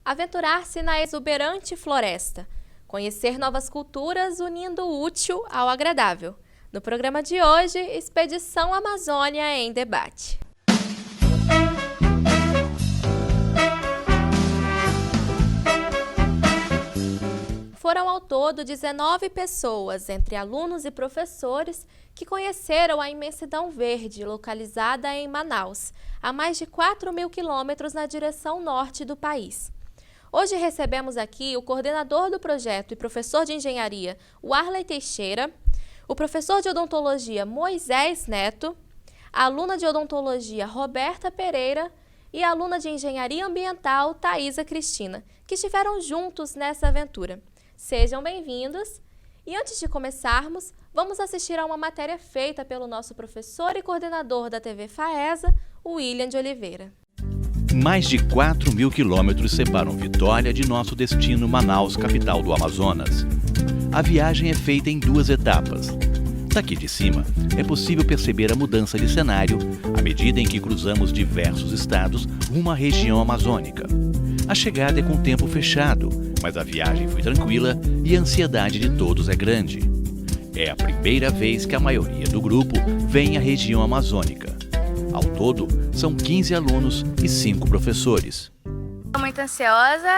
aventurar-se na exuberante floresta, conhecer novas culturas unindo o útil ao agradável. No programa de hoje, Expedição Amazônia em Debate. Foram ao todo 19 pessoas, entre alunos e professores, que conheceram a imensidão verde localizada em Manaus, a mais de 4.000 quilômetros na direção norte do país. Hoje recebemos aqui o coordenador do projeto e professor de engenharia, Warley Teixeira, o professor de odontologia, Moisés Neto, a aluna de odontologia, Roberta Pereira, e a aluna de engenharia ambiental, Thaisa Cristina, que estiveram juntos nessa aventura. Sejam bem-vindos! E antes de começarmos, vamos assistir a uma matéria feita pelo nosso professor e coordenador da TV FAESA, William de Oliveira. Mais de 4.000 quilômetros separam Vitória de nosso destino Manaus, capital do Amazonas. A viagem é feita em 2 etapas. Daqui de cima, é possível perceber a mudança de cenário à medida em que cruzamos diversos estados rumo à região amazônica. A chegada é com o tempo fechado, mas a viagem foi tranquila e a ansiedade de todos é grande. É a primeira vez que a maioria do grupo vem à região amazônica. Ao todo, são 15 alunos e 5 professores. Estou muito ansiosa,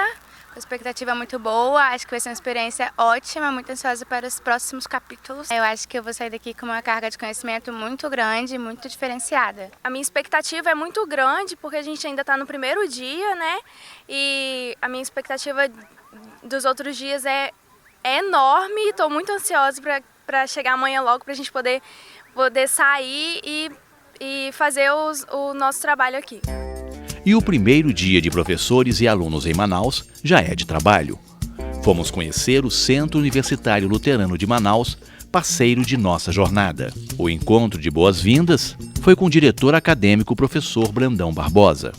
a expectativa é muito boa, acho que vai ser uma experiência ótima, muito ansiosa para os próximos capítulos. Eu acho que eu vou sair daqui com uma carga de conhecimento muito grande, muito diferenciada. A minha expectativa é muito grande, porque a gente ainda está no primeiro dia, né? E a minha expectativa dos outros dias é enorme, estou muito ansiosa para chegar amanhã logo, para a gente poder sair e fazer o nosso trabalho aqui. E o primeiro dia de professores e alunos em Manaus já é de trabalho. Fomos conhecer o Centro Universitário Luterano de Manaus, parceiro de nossa jornada. O encontro de boas-vindas foi com o diretor acadêmico, professor Brandão Barbosa.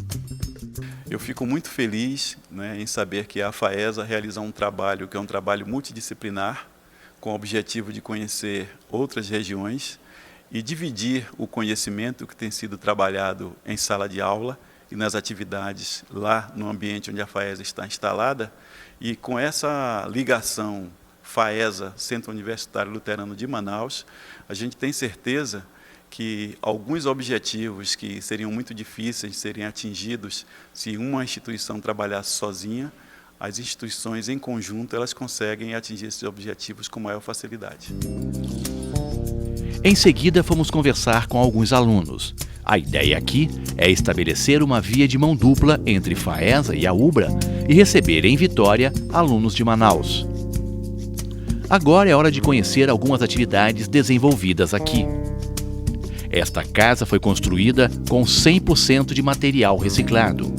Eu fico muito feliz, em saber que a FAESA realiza um trabalho que é um trabalho multidisciplinar, com o objetivo de conhecer outras regiões e dividir o conhecimento que tem sido trabalhado em sala de aula e nas atividades lá no ambiente onde a FAESA está instalada. E com essa ligação FAESA, Centro Universitário Luterano de Manaus, a gente tem certeza que alguns objetivos que seriam muito difíceis de serem atingidos se uma instituição trabalhasse sozinha, as instituições em conjunto elas conseguem atingir esses objetivos com maior facilidade. Em seguida, fomos conversar com alguns alunos. A ideia aqui é estabelecer uma via de mão dupla entre FAESA e a UBRA e receber em Vitória alunos de Manaus. Agora é hora de conhecer algumas atividades desenvolvidas aqui. Esta casa foi construída com 100% de material reciclado.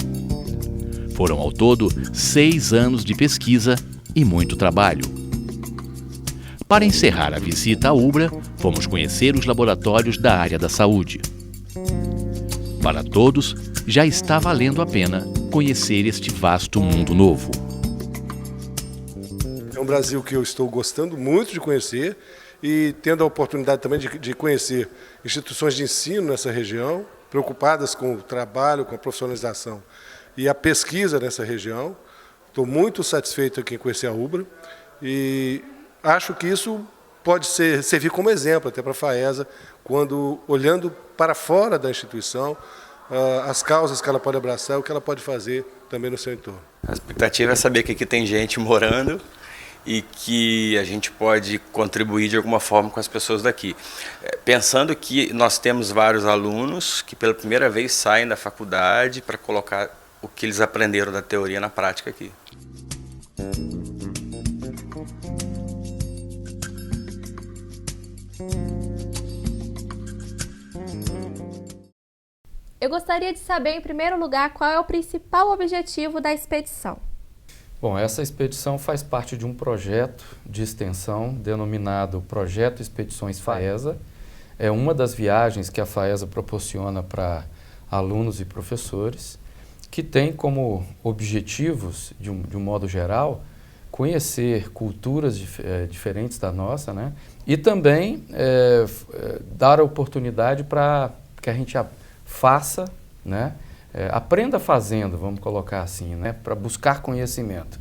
Foram ao todo 6 anos de pesquisa e muito trabalho. Para encerrar a visita à UBRA, fomos conhecer os laboratórios da área da saúde. Para todos, já está valendo a pena conhecer este vasto mundo novo. É um Brasil que eu estou gostando muito de conhecer e tendo a oportunidade também de conhecer instituições de ensino nessa região, preocupadas com o trabalho, com a profissionalização e a pesquisa nessa região. Estou muito satisfeito aqui em conhecer a UBRA e acho que isso pode servir como exemplo até para a FAESA, quando olhando para fora da instituição, as causas que ela pode abraçar e o que ela pode fazer também no seu entorno. A expectativa é saber que aqui tem gente morando e que a gente pode contribuir de alguma forma com as pessoas daqui. Pensando que nós temos vários alunos que pela primeira vez saem da faculdade para colocar o que eles aprenderam da teoria na prática aqui. Eu gostaria de saber, em primeiro lugar, qual é o principal objetivo da expedição. Bom, essa expedição faz parte de um projeto de extensão denominado Projeto Expedições FAESA. É uma das viagens que a FAESA proporciona para alunos e professores, que tem como objetivos, de um modo geral, conhecer culturas diferentes da nossa, né? E também dar a oportunidade para que a gente faça, né, aprenda fazendo, vamos colocar assim, né, para buscar conhecimento.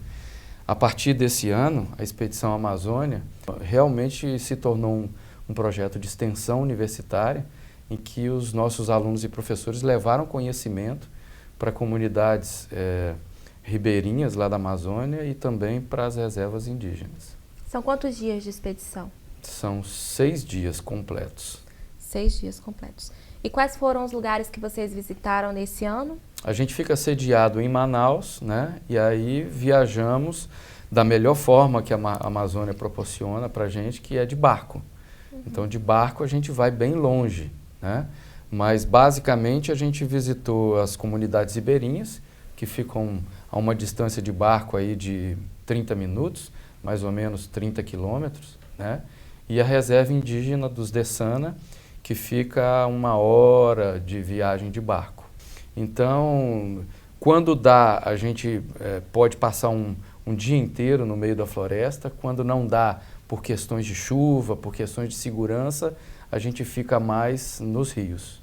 A partir desse ano, a Expedição Amazônia realmente se tornou um projeto de extensão universitária em que os nossos alunos e professores levaram conhecimento para comunidades ribeirinhas lá da Amazônia e também para as reservas indígenas. São quantos dias de expedição? São 6 dias completos. 6 dias completos. E quais foram os lugares que vocês visitaram nesse ano? A gente fica sediado em Manaus, né? E aí viajamos da melhor forma que a Amazônia proporciona para a gente, que é de barco. Então, de barco a gente vai bem longe, né? Mas, basicamente, a gente visitou as comunidades ribeirinhas, que ficam a uma distância de barco aí de 30 minutos, mais ou menos 30 quilômetros, né? E a reserva indígena dos Dessana, que fica a 1 hora de viagem de barco. Então, quando dá, a gente pode passar um dia inteiro no meio da floresta. Quando não dá, por questões de chuva, por questões de segurança, a gente fica mais nos rios.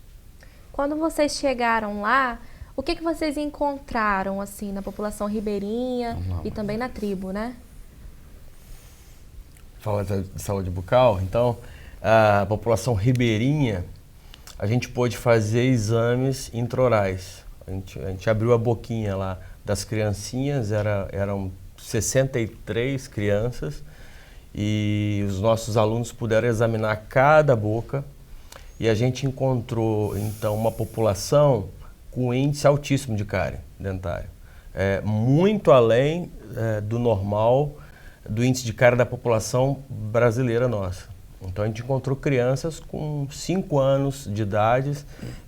Quando vocês chegaram lá, o que vocês encontraram assim na população ribeirinha e também na tribo, né? Fala de saúde bucal, então a população ribeirinha, a gente pôde fazer exames intraorais. A gente abriu a boquinha lá das criancinhas, eram 63 crianças, e os nossos alunos puderam examinar cada boca, e a gente encontrou, então, uma população com índice altíssimo de cárie dentário, muito além do normal, do índice de cárie da população brasileira nossa. Então a gente encontrou crianças com 5 anos de idade,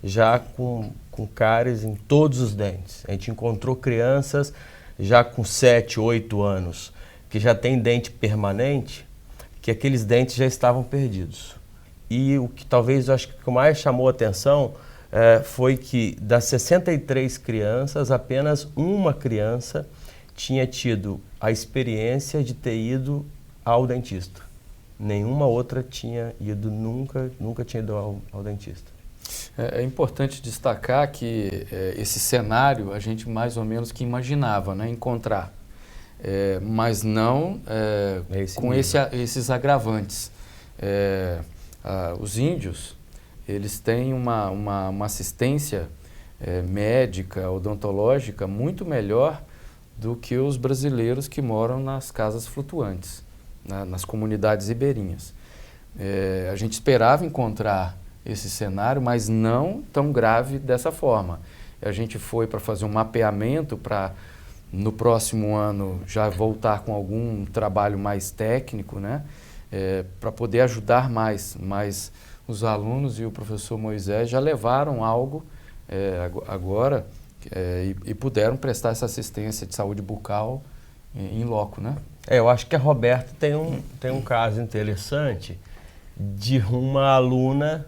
já com cáries em todos os dentes. A gente encontrou crianças já com 7, 8 anos, que já tem dente permanente, que aqueles dentes já estavam perdidos. E o que talvez eu acho que mais chamou a atenção foi que das 63 crianças, apenas uma criança tinha tido a experiência de ter ido ao dentista. Nenhuma outra tinha ido, nunca tinha ido ao dentista. É importante destacar que esse cenário a gente mais ou menos que imaginava, né, encontrar, mas não com esses agravantes. Os índios, eles têm uma assistência médica, odontológica muito melhor do que os brasileiros que moram nas casas flutuantes, nas comunidades ribeirinhas. A gente esperava encontrar esse cenário, mas não tão grave dessa forma. A gente foi para fazer um mapeamento para, no próximo ano, já voltar com algum trabalho mais técnico, né? Para poder ajudar mais. Mas os alunos e o professor Moisés já levaram algo agora e puderam prestar essa assistência de saúde bucal em loco, né? Eu acho que a Roberta tem um caso interessante de uma aluna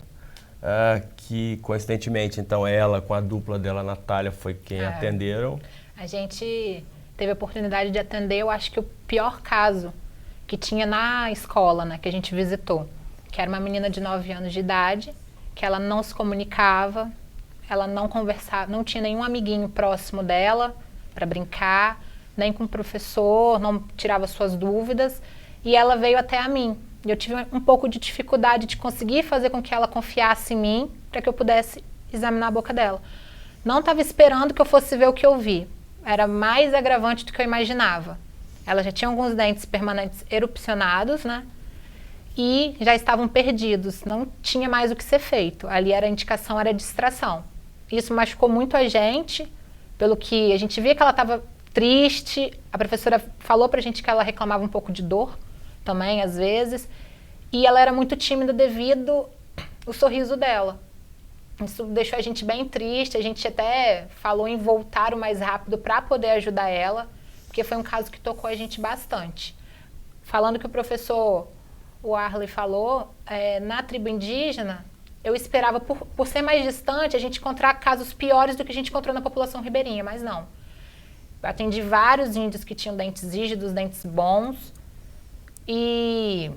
que, coincidentemente, então ela com a dupla dela, a Natália, foi quem atenderam. A gente teve a oportunidade de atender, eu acho que o pior caso que tinha na escola, né, que a gente visitou, que era uma menina de 9 anos de idade, que ela não se comunicava, ela não conversava, não tinha nenhum amiguinho próximo dela para brincar, nem com o professor, não tirava suas dúvidas, e ela veio até a mim. Eu tive um pouco de dificuldade de conseguir fazer com que ela confiasse em mim para que eu pudesse examinar a boca dela. Não estava esperando que eu fosse ver o que eu vi. Era mais agravante do que eu imaginava. Ela já tinha alguns dentes permanentes erupcionados, né? E já estavam perdidos. Não tinha mais o que ser feito. Ali a indicação era distração. Isso machucou muito a gente, pelo que a gente via que ela estava triste. A professora falou pra gente que ela reclamava um pouco de dor também, às vezes, e ela era muito tímida devido ao sorriso dela. Isso deixou a gente bem triste, a gente até falou em voltar o mais rápido para poder ajudar ela, porque foi um caso que tocou a gente bastante. Falando que o professor Arley falou, na tribo indígena, eu esperava, por ser mais distante, a gente encontrar casos piores do que a gente encontrou na população ribeirinha, mas não. Eu atendi vários índios que tinham dentes rígidos, dentes bons, e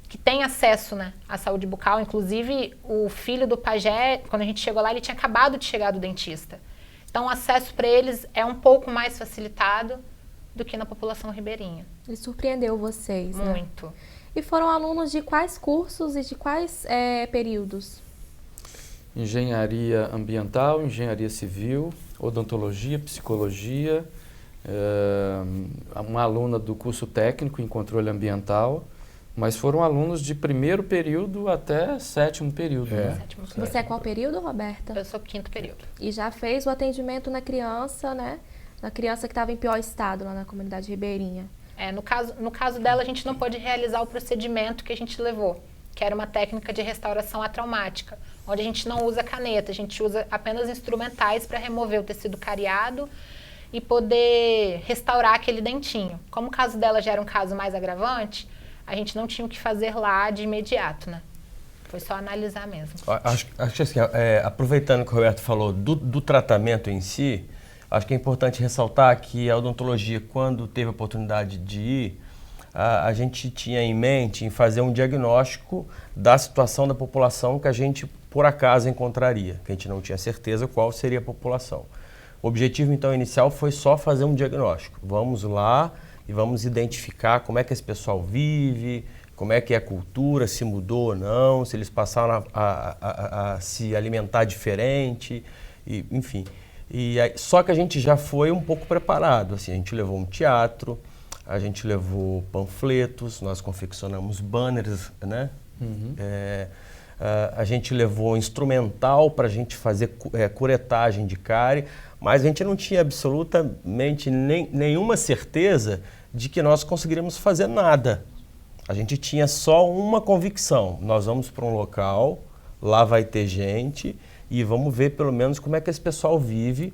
que tem acesso, né, à saúde bucal. Inclusive, o filho do pajé, quando a gente chegou lá, ele tinha acabado de chegar do dentista. Então, o acesso para eles é um pouco mais facilitado do que na população ribeirinha. Ele surpreendeu vocês, né? Muito. E foram alunos de quais cursos e de quais períodos? Engenharia ambiental, engenharia civil, odontologia, psicologia, uma aluna do curso técnico em controle ambiental, mas foram alunos de primeiro período até sétimo período. Né? Você é qual período, Roberta? Eu sou quinto período. E já fez o atendimento na criança, né? Na criança que estava em pior estado lá na comunidade ribeirinha. No caso dela, a gente não pôde realizar o procedimento que a gente levou, que era uma técnica de restauração atraumática, onde a gente não usa caneta, a gente usa apenas instrumentais para remover o tecido cariado e poder restaurar aquele dentinho. Como o caso dela já era um caso mais agravante, a gente não tinha o que fazer lá de imediato, né? Foi só analisar mesmo. Acho que assim, aproveitando que o Roberto falou do tratamento em si, acho que é importante ressaltar que a odontologia, quando teve a oportunidade de ir, a gente tinha em mente em fazer um diagnóstico da situação da população que a gente, por acaso, encontraria, que a gente não tinha certeza qual seria a população. O objetivo, então, inicial foi só fazer um diagnóstico. Vamos lá e vamos identificar como é que esse pessoal vive, como é que é a cultura, se mudou ou não, se eles passaram a se alimentar diferente, enfim. Só que a gente já foi um pouco preparado, assim, a gente levou um teatro, a gente levou panfletos, nós confeccionamos banners, né? A gente levou instrumental para a gente fazer curetagem de cárie, mas a gente não tinha absolutamente nenhuma certeza de que nós conseguiríamos fazer nada. A gente tinha só uma convicção: nós vamos para um local, lá vai ter gente e vamos ver pelo menos como é que esse pessoal vive,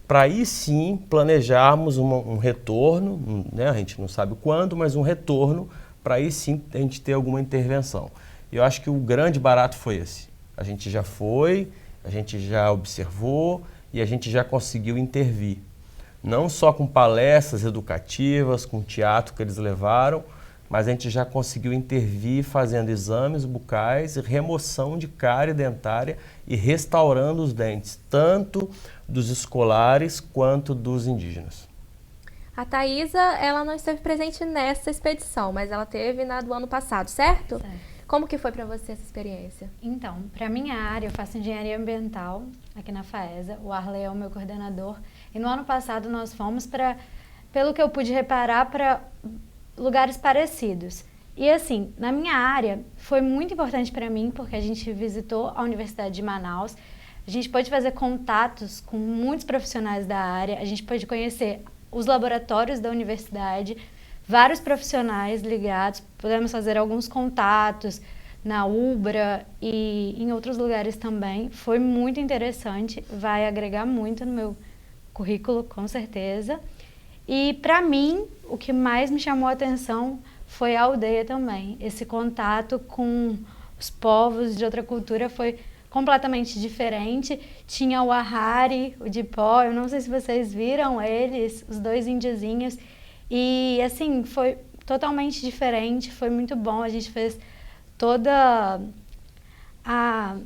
para aí sim planejarmos um retorno, né? A gente não sabe quando, mas um retorno, para aí sim a gente ter alguma intervenção. Eu acho que o grande barato foi esse. A gente já foi, a gente já observou e a gente já conseguiu intervir. Não só com palestras educativas, com teatro que eles levaram, mas a gente já conseguiu intervir fazendo exames bucais, remoção de cárie dentária e restaurando os dentes, tanto dos escolares quanto dos indígenas. A Thaisa, ela não esteve presente nessa expedição, mas ela teve na do ano passado, certo? Certo. Como que foi para você essa experiência? Então, para minha área, eu faço engenharia ambiental aqui na FAESA, o Arley é o meu coordenador, e no ano passado nós fomos pelo que eu pude reparar, para lugares parecidos. E assim, na minha área, foi muito importante para mim, porque a gente visitou a Universidade de Manaus, a gente pôde fazer contatos com muitos profissionais da área, a gente pôde conhecer os laboratórios da universidade, vários profissionais ligados, pudemos fazer alguns contatos na UBRA e em outros lugares também. Foi muito interessante, vai agregar muito no meu currículo, com certeza. E para mim, o que mais me chamou a atenção foi a aldeia também. Esse contato com os povos de outra cultura foi completamente diferente. Tinha o Ahari, o Dipó, eu não sei se vocês viram eles, os dois índiozinhos. E assim, foi totalmente diferente, foi muito bom. A gente fez toda a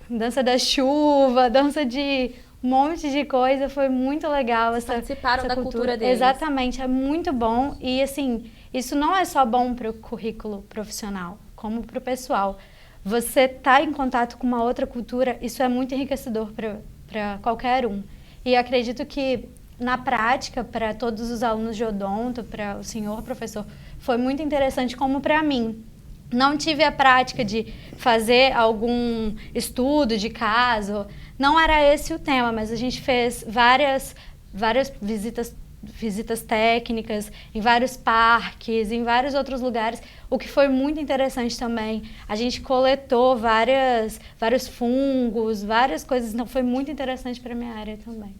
dança da chuva, dança de um monte de coisa, foi muito legal. Participaram da cultura deles. Exatamente, é muito bom. E assim, isso não é só bom para o currículo profissional, como para o pessoal. Você estar em contato com uma outra cultura, isso é muito enriquecedor para qualquer um. E acredito que na prática, para todos os alunos de odonto, para o senhor professor, foi muito interessante, como para mim. Não tive a prática de fazer algum estudo de caso, não era esse o tema, mas a gente fez várias visitas técnicas em vários parques, em vários outros lugares, o que foi muito interessante também. A gente coletou vários fungos, várias coisas, então foi muito interessante para a minha área também.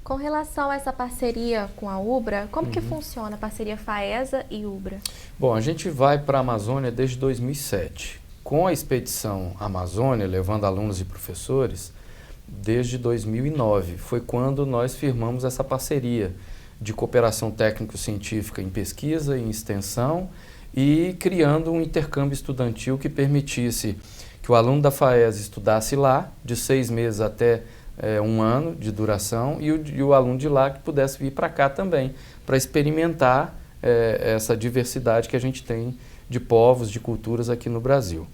Com relação a essa parceria com a UBRA, como que funciona a parceria FAESA e UBRA? Bom, a gente vai para a Amazônia desde 2007. Com a expedição Amazônia, levando alunos e professores, desde 2009. Foi quando nós firmamos essa parceria de cooperação técnico-científica em pesquisa e em extensão e criando um intercâmbio estudantil que permitisse que o aluno da FAESA estudasse lá, de 6 meses até 1 ano de duração, e o aluno de lá que pudesse vir para cá também, para experimentar essa diversidade que a gente tem de povos, de culturas aqui no Brasil.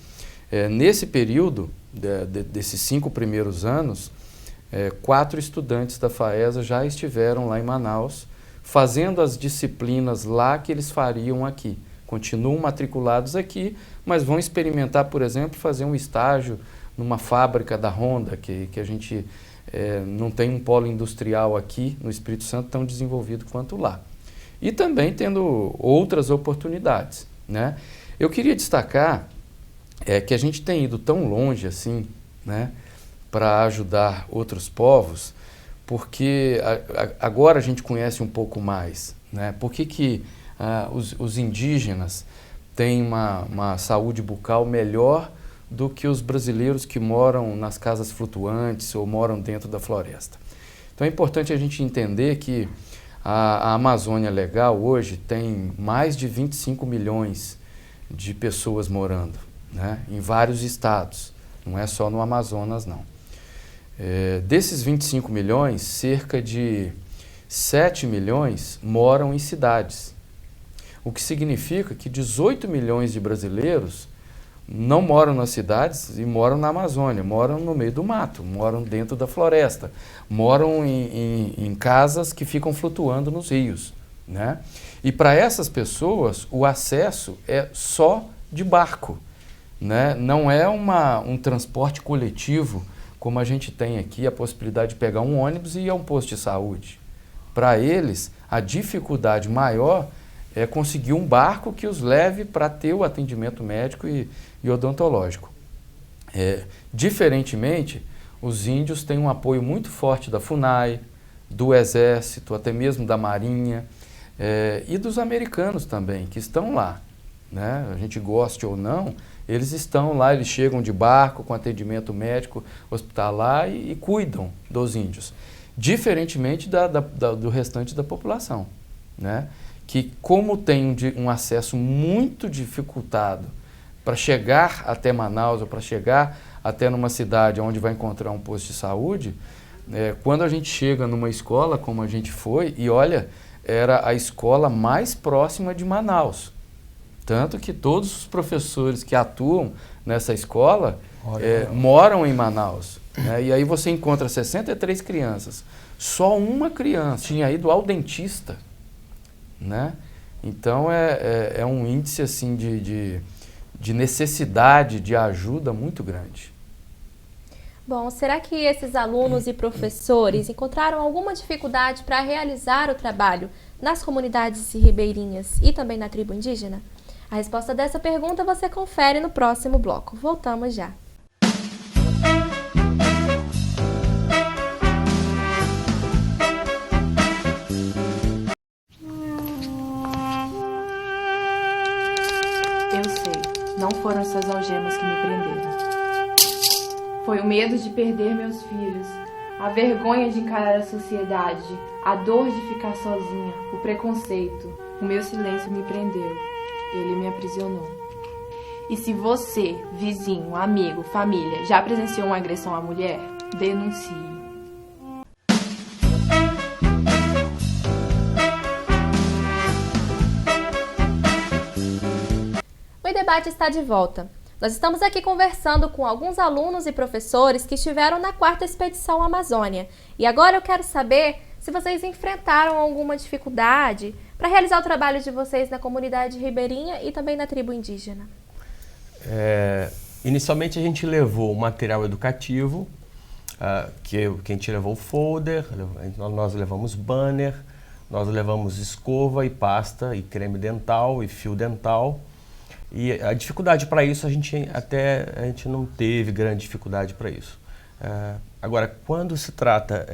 Nesse período, desses 5 primeiros anos, 4 estudantes da FAESA já estiveram lá em Manaus, fazendo as disciplinas lá que eles fariam aqui. Continuam matriculados aqui, mas vão experimentar, por exemplo, fazer um estágio numa fábrica da Honda, que a gente não tem um polo industrial aqui no Espírito Santo tão desenvolvido quanto lá. E também tendo outras oportunidades, né? Eu queria destacar que a gente tem ido tão longe assim, né, para ajudar outros povos, porque agora a gente conhece um pouco mais, né? Por que os indígenas têm uma saúde bucal melhor do que os brasileiros que moram nas casas flutuantes ou moram dentro da floresta? Então é importante a gente entender que a Amazônia Legal hoje tem mais de 25 milhões de pessoas morando, né, em vários estados, não é só no Amazonas não. Desses 25 milhões, cerca de 7 milhões moram em cidades, o que significa que 18 milhões de brasileiros não moram nas cidades e moram na Amazônia, moram no meio do mato, moram dentro da floresta, moram em casas que ficam flutuando nos rios, né? E para essas pessoas o acesso é só de barco, né? Não é um transporte coletivo como a gente tem aqui, a possibilidade de pegar um ônibus e ir a um posto de saúde. Para eles, a dificuldade maior é conseguir um barco que os leve para ter o atendimento médico e odontológico. Diferentemente, os índios têm um apoio muito forte da FUNAI, do Exército, até mesmo da Marinha, e dos americanos também, que estão lá, né? A gente goste ou não, eles estão lá, eles chegam de barco com atendimento médico hospitalar e cuidam dos índios, diferentemente do restante da população, né? Que como tem um acesso muito dificultado para chegar até Manaus ou para chegar até numa cidade onde vai encontrar um posto de saúde, quando a gente chega numa escola como a gente foi, e olha, era a escola mais próxima de Manaus, tanto que todos os professores que atuam nessa escola moram em Manaus, né? E aí você encontra 63 crianças, só uma criança tinha ido ao dentista, né? Então é um índice assim de necessidade de ajuda muito grande. Bom, será que esses alunos e professores encontraram alguma dificuldade para realizar o trabalho nas comunidades ribeirinhas e também na tribo indígena? A resposta dessa pergunta você confere no próximo bloco. Voltamos já. Eu sei, não foram suas algemas que me prenderam. Foi o medo de perder meus filhos, a vergonha de encarar a sociedade, a dor de ficar sozinha, o preconceito. O meu silêncio me prendeu, ele me aprisionou. E se você, vizinho, amigo, família, já presenciou uma agressão à mulher, denuncie. O debate está de volta. Nós estamos aqui conversando com alguns alunos e professores que estiveram na 4ª Expedição Amazônia. E agora eu quero saber se vocês enfrentaram alguma dificuldade para realizar o trabalho de vocês na comunidade ribeirinha e também na tribo indígena. Inicialmente a gente levou material educativo, que a gente levou o folder, nós levamos banner, nós levamos escova e pasta e creme dental e fio dental. E a dificuldade para isso, a gente não teve grande dificuldade para isso. Agora, quando se trata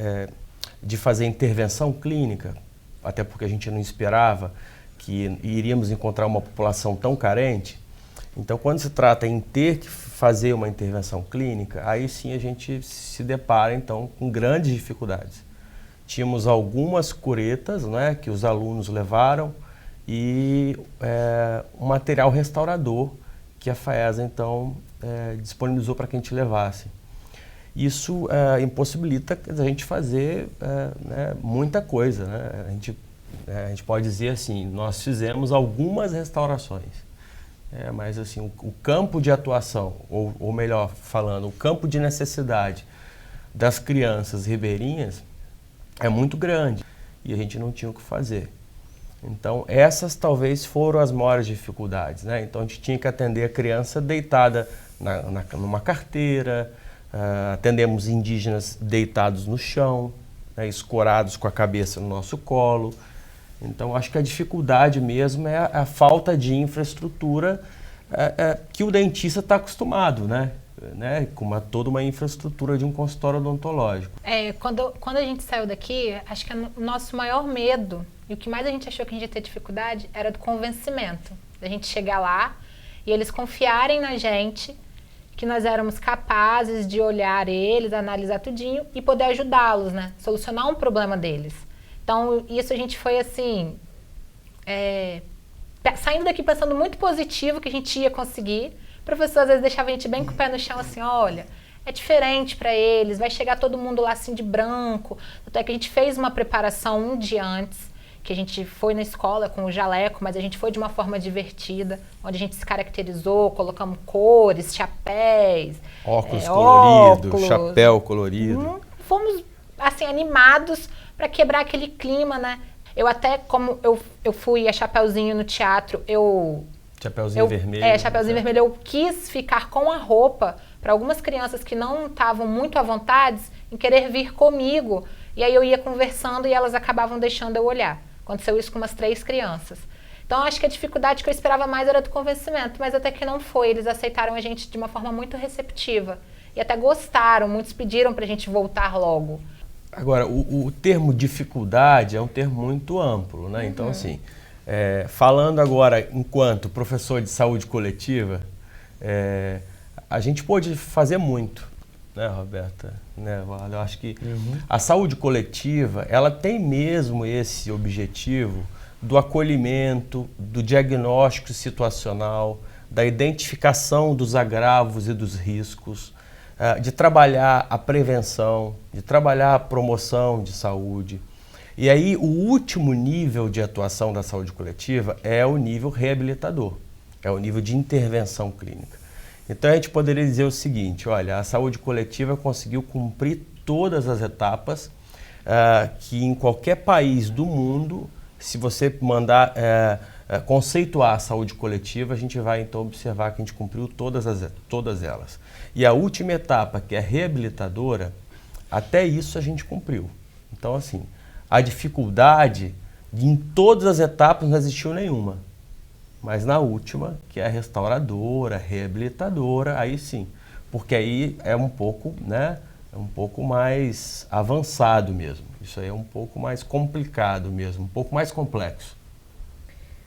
de fazer intervenção clínica, até porque a gente não esperava que iríamos encontrar uma população tão carente, então quando se trata em ter que fazer uma intervenção clínica, aí sim a gente se depara então com grandes dificuldades. Tínhamos algumas curetas, né, que os alunos levaram, e um material restaurador que a FAESA então disponibilizou para que a gente levasse. isso impossibilita a gente fazer né, muita coisa, né? A gente pode dizer assim, nós fizemos algumas restaurações, mas assim, o campo de atuação, ou melhor falando, o campo de necessidade das crianças ribeirinhas é muito grande e a gente não tinha o que fazer. Então, essas talvez foram as maiores dificuldades, né? Então, a gente tinha que atender a criança deitada numa carteira, atendemos indígenas deitados no chão, né, escorados com a cabeça no nosso colo. Então, acho que a dificuldade mesmo é a falta de infraestrutura que o dentista está acostumado, né? Com toda uma infraestrutura de um consultório odontológico. Quando a gente saiu daqui, acho que o nosso maior medo, e o que mais a gente achou que a gente ia ter dificuldade, era do convencimento. Da gente chegar lá e eles confiarem na gente, que nós éramos capazes de olhar eles, analisar tudinho e poder ajudá-los, né? Solucionar um problema deles. Então, isso a gente foi assim, saindo daqui pensando muito positivo que a gente ia conseguir. O professor às vezes deixava a gente bem com o pé no chão, assim, olha, é diferente para eles, vai chegar todo mundo lá assim de branco. Até que a gente fez uma preparação um dia antes, que a gente foi na escola com o jaleco, mas a gente foi de uma forma divertida, onde a gente se caracterizou, colocamos cores, chapéus, óculos coloridos, chapéu colorido. Fomos, assim, animados para quebrar aquele clima, né? Eu até, como eu fui a Chapeuzinho no teatro, Chapeuzinho vermelho. Chapeuzinho vermelho. Eu quis ficar com a roupa para algumas crianças que não estavam muito à vontade em querer vir comigo. E aí eu ia conversando e elas acabavam deixando eu olhar. Aconteceu isso com umas 3 crianças. Então, acho que a dificuldade que eu esperava mais era do convencimento, mas até que não foi. Eles aceitaram a gente de uma forma muito receptiva. E até gostaram, muitos pediram para a gente voltar logo. Agora, o termo dificuldade é um termo muito amplo, né? Então, assim, falando agora enquanto professor de saúde coletiva, a gente pôde fazer muito, né, Roberta? Né, eu acho que a saúde coletiva, ela tem mesmo esse objetivo do acolhimento, do diagnóstico situacional, da identificação dos agravos e dos riscos, de trabalhar a prevenção, de trabalhar a promoção de saúde. E aí o último nível de atuação da saúde coletiva é o nível reabilitador, é o nível de intervenção clínica. Então a gente poderia dizer o seguinte, olha, a saúde coletiva conseguiu cumprir todas as etapas que em qualquer país do mundo, se você mandar conceituar a saúde coletiva, a gente vai então observar que a gente cumpriu todas elas. E a última etapa, que é reabilitadora, até isso a gente cumpriu. Então, assim, a dificuldade, em todas as etapas não existiu nenhuma. Mas na última, que é a restauradora, reabilitadora, aí sim. Porque aí é um pouco, né, um pouco mais avançado mesmo. Isso aí é um pouco mais complicado mesmo, um pouco mais complexo.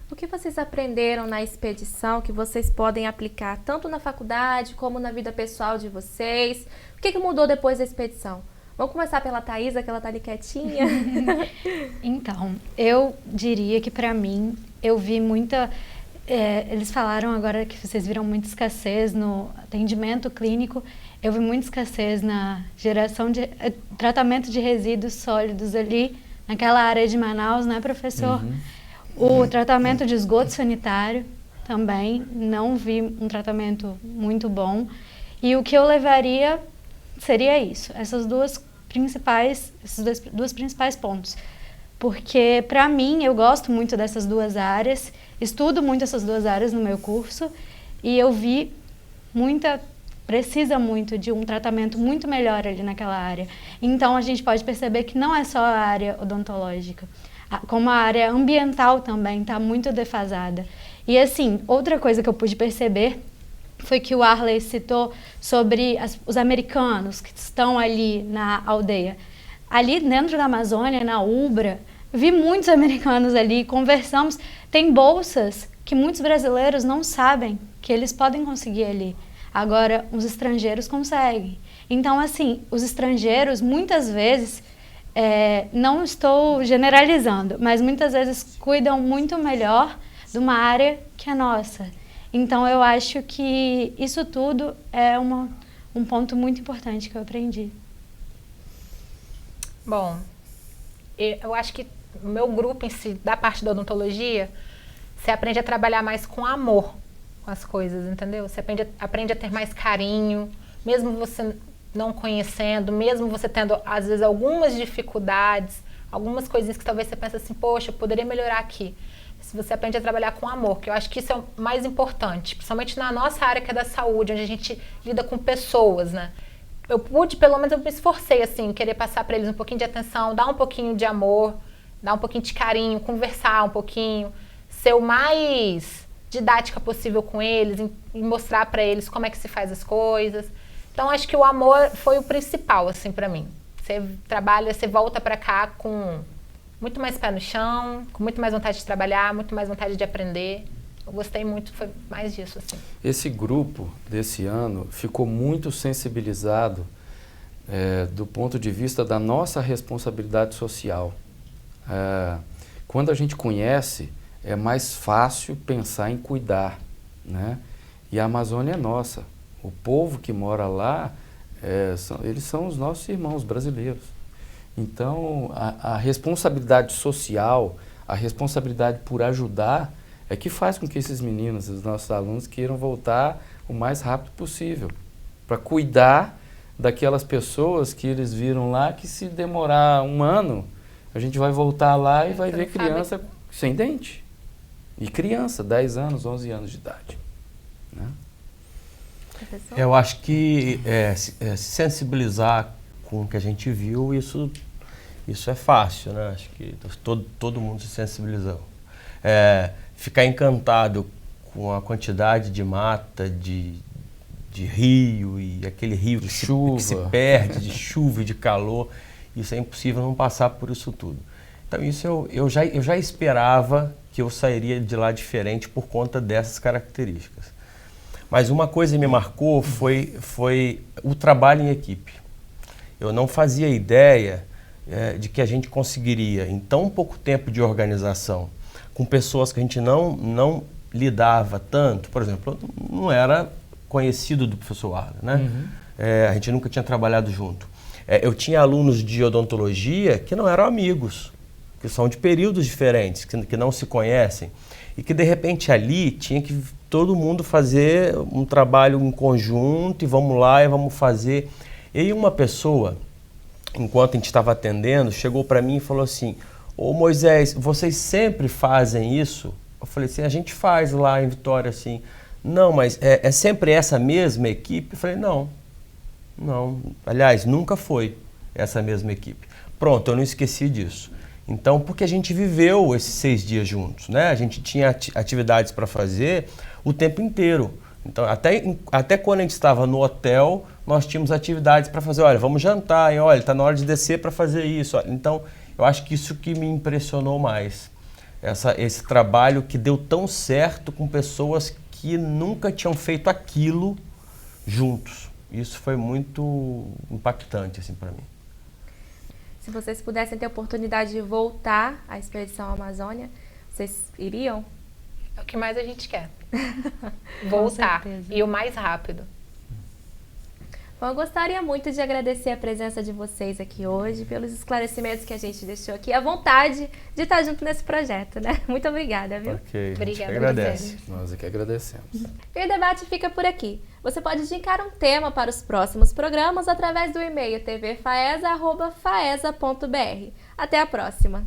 O que vocês aprenderam na expedição que vocês podem aplicar tanto na faculdade como na vida pessoal de vocês? O que mudou depois da expedição? Vamos começar pela Thaisa, que ela está ali quietinha. Então, eu diria que para mim, eu vi muita... eles falaram agora que vocês viram muita escassez no atendimento clínico. Eu vi muita escassez na geração de tratamento de resíduos sólidos ali, naquela área de Manaus, né, professor? O tratamento de esgoto sanitário também, não vi um tratamento muito bom. E o que eu levaria seria isso, esses dois principais pontos. Porque, para mim, eu gosto muito dessas duas áreas, estudo muito essas duas áreas no meu curso, e eu vi precisa muito de um tratamento muito melhor ali naquela área. Então, a gente pode perceber que não é só a área odontológica, como a área ambiental também está muito defasada. E assim, outra coisa que eu pude perceber foi que o Arley citou sobre os americanos que estão ali na aldeia. Ali dentro da Amazônia, na Ubra, vi muitos americanos ali, conversamos. Tem bolsas que muitos brasileiros não sabem que eles podem conseguir ali. Agora, os estrangeiros conseguem. Então, assim, os estrangeiros, muitas vezes, não estou generalizando, mas muitas vezes cuidam muito melhor de uma área que a nossa. Então, eu acho que isso tudo é um ponto muito importante que eu aprendi. Bom, eu acho que o meu grupo em si, da parte da odontologia, você aprende a trabalhar mais com amor com as coisas, entendeu? Você aprende a ter mais carinho, mesmo você não conhecendo, mesmo você tendo, às vezes, algumas dificuldades, algumas coisinhas que talvez você pense assim, poxa, eu poderia melhorar aqui. Se você aprende a trabalhar com amor, que eu acho que isso é o mais importante, principalmente na nossa área que é da saúde, onde a gente lida com pessoas, né? Eu pude, pelo menos eu me esforcei, assim, querer passar para eles um pouquinho de atenção, dar um pouquinho de amor, dar um pouquinho de carinho, conversar um pouquinho, ser o mais didática possível com eles, e mostrar para eles como é que se faz as coisas. Então, acho que o amor foi o principal, assim, para mim. Você trabalha, você volta para cá com muito mais pé no chão, com muito mais vontade de trabalhar, muito mais vontade de aprender. Eu gostei muito, foi mais disso, assim. Esse grupo desse ano ficou muito sensibilizado do ponto de vista da nossa responsabilidade social. Quando a gente conhece, é mais fácil pensar em cuidar, né? E a Amazônia é nossa. O povo que mora lá, eles são os nossos irmãos brasileiros. Então, a responsabilidade social, a responsabilidade por ajudar, é que faz com que esses meninos, os nossos alunos, queiram voltar o mais rápido possível, para cuidar daquelas pessoas que eles viram lá, que se demorar um ano, a gente vai voltar lá e vai ver criança sem dente. E criança, 10 anos, 11 anos de idade. Né? Eu acho que se sensibilizar com o que a gente viu, isso é fácil, né? Acho que todo mundo se sensibilizou. Ficar encantado com a quantidade de mata, de rio, e aquele rio que se perde, de chuva e de calor, isso é impossível não passar por isso tudo. Então isso eu já esperava que eu sairia de lá diferente por conta dessas características. Mas uma coisa que me marcou foi o trabalho em equipe. Eu não fazia ideia de que a gente conseguiria, em tão pouco tempo de organização, com pessoas que a gente não lidava tanto. Por exemplo, eu não era conhecido do professor Arlen, né? Uhum. A gente nunca tinha trabalhado junto. Eu tinha alunos de odontologia que não eram amigos, que são de períodos diferentes, que não se conhecem, e que de repente ali tinha que todo mundo fazer um trabalho em conjunto, e vamos lá e vamos fazer. E aí uma pessoa, enquanto a gente estava atendendo, chegou para mim e falou assim: ô Moisés, vocês sempre fazem isso? Eu falei assim: a gente faz lá em Vitória assim. Não, mas é sempre essa mesma equipe? Eu falei: não, aliás, nunca foi essa mesma equipe. Pronto, eu não esqueci disso. Então, porque a gente viveu esses 6 dias juntos, né? A gente tinha atividades para fazer o tempo inteiro. Então, até quando a gente estava no hotel, nós tínhamos atividades para fazer. Olha, vamos jantar, hein? Olha, está na hora de descer para fazer isso. Então, eu acho que isso que me impressionou mais. Esse trabalho que deu tão certo com pessoas que nunca tinham feito aquilo juntos. Isso foi muito impactante, assim, para mim. Se vocês pudessem ter a oportunidade de voltar à Expedição Amazônia, vocês iriam? É o que mais a gente quer. Voltar. E o mais rápido. Bom, eu gostaria muito de agradecer a presença de vocês aqui hoje, pelos esclarecimentos que a gente deixou aqui, a vontade de estar junto nesse projeto, né? Muito obrigada, viu? Ok, obrigada. Agradece. Nós é que agradecemos. E o debate fica por aqui. Você pode indicar um tema para os próximos programas através do e-mail tvfaesa@faesa.br. Até a próxima!